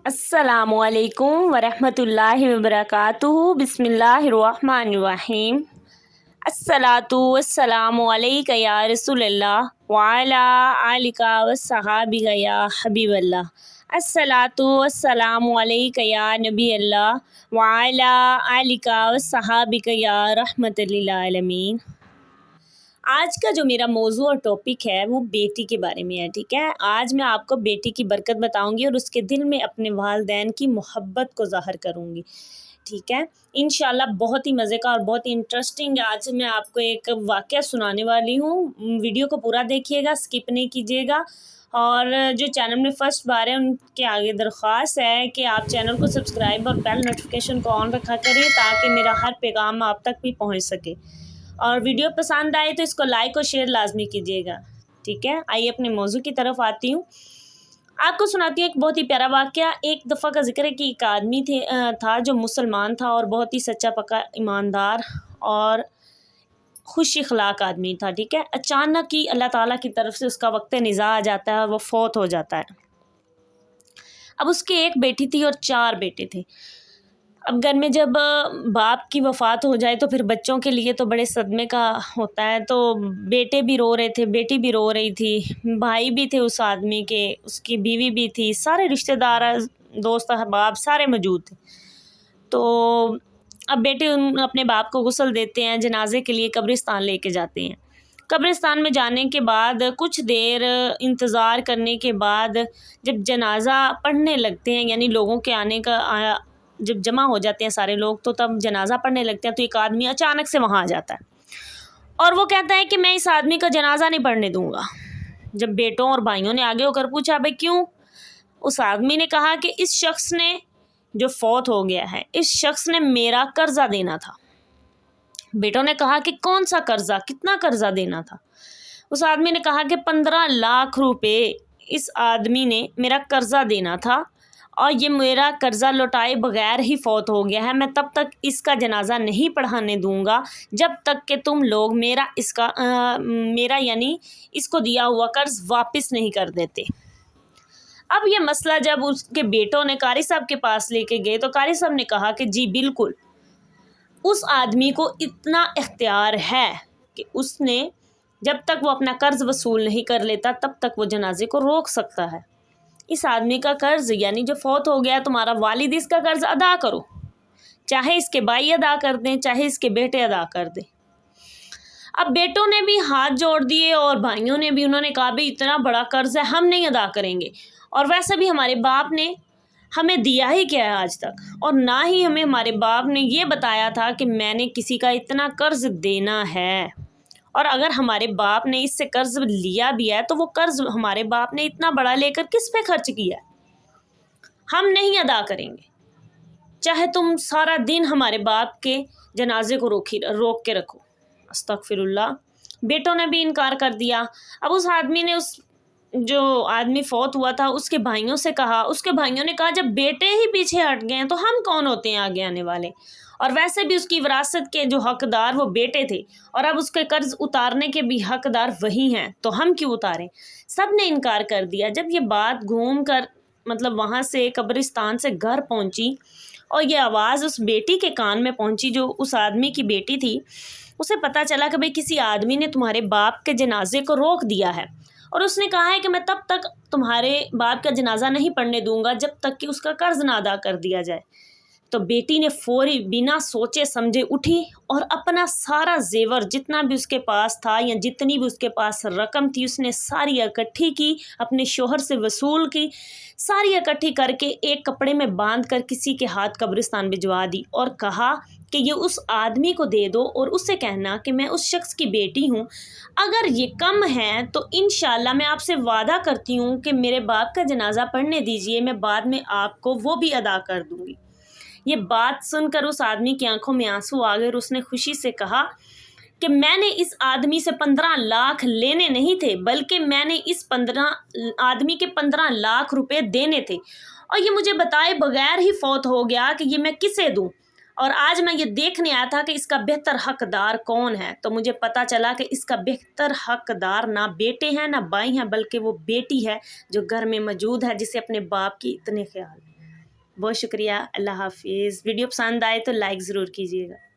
अस्सलामुअलैकुम वरहमतुल्लाहि वबरकातुहू। बिस्मिल्लाहिर्रहमानिर्रहीम। अस्सलातु वस्सलामु अलैका या रसूलल्लाह व अला आलिका वस्सहाबिका या हबीबल्लाह। अस्सलातु वस्सलामु अलैका या नबी अल्लाह व अला आलिका वस्सहाबिका या रहमतल लिल आलमीन। आज का जो मेरा मौजू और टॉपिक है वो बेटी के बारे में है। ठीक है, आज मैं आपको बेटी की बरकत बताऊंगी और उसके दिल में अपने वालिदैन की मोहब्बत को ज़ाहिर करूंगी। ठीक है, इंशाल्लाह बहुत ही मज़े का और बहुत ही इंटरेस्टिंग आज मैं आपको एक वाक़या सुनाने वाली हूँ। वीडियो को पूरा देखिएगा, स्किप नहीं कीजिएगा। और जो चैनल में फ़र्स्ट बार है उनके आगे दरख्वास्त है कि आप चैनल को सब्सक्राइब और बेल नोटिफिकेशन को ऑन रखा करें ताकि मेरा हर पैगाम आप तक भी पहुँच सके। और वीडियो पसंद आए तो इसको लाइक और शेयर लाजमी कीजिएगा। ठीक है, आइए अपने मौजू की तरफ आती हूँ। आपको सुनाती हूँ एक बहुत ही प्यारा वाक़या। एक दफ़ा का जिक्र है कि एक आदमी था जो मुसलमान था और बहुत ही सच्चा पक्का ईमानदार और खुश अखलाक आदमी था। ठीक है, अचानक ही अल्लाह ताला की तरफ से उसका वक्त निज़ा आ जाता है, वो फौत हो जाता है। अब उसकी एक बेटी थी और 4 बेटे थे। अब घर में जब बाप की वफ़ात हो जाए तो फिर बच्चों के लिए तो बड़े सदमे का होता है। तो बेटे भी रो रहे थे, बेटी भी रो रही थी, भाई भी थे उस आदमी के, उसकी बीवी भी थी, सारे रिश्तेदार दोस्त अहबाब सारे मौजूद थे। तो अब बेटे अपने बाप को गुस्ल देते हैं, जनाजे के लिए कब्रिस्तान लेके जाते हैं। कब्रिस्तान में जाने के बाद कुछ देर इंतज़ार करने के बाद जब जनाज़ा पढ़ने लगते हैं, यानी लोगों के आने का जब जमा हो जाते हैं सारे लोग, तो तब जनाज़ा पढ़ने लगते हैं तो एक आदमी अचानक से वहाँ आ जाता है और वो कहता है कि मैं इस आदमी का जनाज़ा नहीं पढ़ने दूँगा। जब बेटों और भाइयों ने आगे होकर पूछा भाई क्यों, उस आदमी ने कहा कि इस शख्स ने जो फौत हो गया है, इस शख्स ने मेरा कर्ज़ा देना था। बेटों ने कहा कि कौन सा कर्ज़ा, कितना कर्ज़ा देना था। उस आदमी ने कहा कि 15 लाख रुपए इस आदमी ने मेरा कर्ज़ा देना था और ये मेरा कर्ज़ा लौटाए बगैर ही फौत हो गया है। मैं तब तक इसका जनाज़ा नहीं पढ़ाने दूंगा जब तक कि तुम लोग मेरा यानी इसको दिया हुआ कर्ज़ वापस नहीं कर देते। अब ये मसला जब उसके बेटों ने कारी साहब के पास लेके गए तो कारी साहब ने कहा कि जी बिल्कुल, उस आदमी को इतना इख्तियार है कि उसने जब तक वो अपना कर्ज़ वसूल नहीं कर लेता तब तक वो जनाजे को रोक सकता है। इस आदमी का कर्ज़ यानी जो फौत हो गया, तुम्हारा वालिद इसका कर्ज़ अदा करो, चाहे इसके भाई अदा कर दें, चाहे इसके बेटे अदा कर दें। अब बेटों ने भी हाथ जोड़ दिए और भाइयों ने भी, उन्होंने कहा भाई इतना बड़ा कर्ज़ है, हम नहीं अदा करेंगे, और वैसे भी हमारे बाप ने हमें दिया ही क्या है आज तक, और ना ही हमें हमारे बाप ने ये बताया था कि मैंने किसी का इतना कर्ज़ देना है। और अगर हमारे बाप ने इससे कर्ज़ लिया भी है तो वो कर्ज़ हमारे बाप ने इतना बड़ा लेकर किस पे खर्च किया है, हम नहीं अदा करेंगे, चाहे तुम सारा दिन हमारे बाप के जनाजे को रोक के रखो। अस्तगफिरुल्लाह। बेटों ने भी इनकार कर दिया। अब उस आदमी ने, उस जो आदमी फौत हुआ था, उसके भाइयों से कहा, उसके भाइयों ने कहा जब बेटे ही पीछे हट गए हैं तो हम कौन होते हैं आगे आने वाले, और वैसे भी उसकी विरासत के जो हकदार वो बेटे थे और अब उसके कर्ज उतारने के भी हकदार वही हैं, तो हम क्यों उतारें। सब ने इनकार कर दिया। जब ये बात घूम कर मतलब वहाँ से कब्रिस्तान से घर पहुँची और ये आवाज़ उस बेटी के कान में पहुँची जो उस आदमी की बेटी थी, उसे पता चला कि भाई किसी आदमी ने तुम्हारे बाप के जनाजे को रोक दिया है और उसने कहा है कि मैं तब तक तुम्हारे बाप का जनाजा नहीं पढ़ने दूंगा जब तक कि उसका कर्ज ना अदा कर दिया जाए। तो बेटी ने फौरी बिना सोचे समझे उठी और अपना सारा जेवर जितना भी उसके पास था या जितनी भी उसके पास रकम थी उसने सारी इकट्ठी की, अपने शोहर से वसूल की, सारी इकट्ठी करके एक कपड़े में बांध कर किसी के हाथ कब्रिस्तान भिजवा दी और कहा कि ये उस आदमी को दे दो और उससे कहना कि मैं उस शख्स की बेटी हूँ, अगर ये कम है तो इंशाल्लाह मैं आपसे वादा करती हूँ कि मेरे बाप का जनाजा पढ़ने दीजिए, मैं बाद में आपको वो भी अदा कर दूँगी। ये बात सुनकर उस आदमी की आंखों में आंसू आ गए और उसने खुशी से कहा कि मैंने इस आदमी से 15 लाख लेने नहीं थे, बल्कि मैंने इस आदमी के 15 लाख रुपए देने थे और ये मुझे बताए बगैर ही फौत हो गया कि ये मैं किसे दूं, और आज मैं ये देखने आया था कि इसका बेहतर हकदार कौन है। तो मुझे पता चला कि इसका बेहतर हकदार ना बेटे हैं ना भाई हैं, बल्कि वो बेटी है जो घर में मौजूद है, जिसे अपने बाप की इतने ख्याल। بہت شکریہ. اللہ حافظ. ویڈیو پسند آئے تو لائک ضرور کیجیے گا.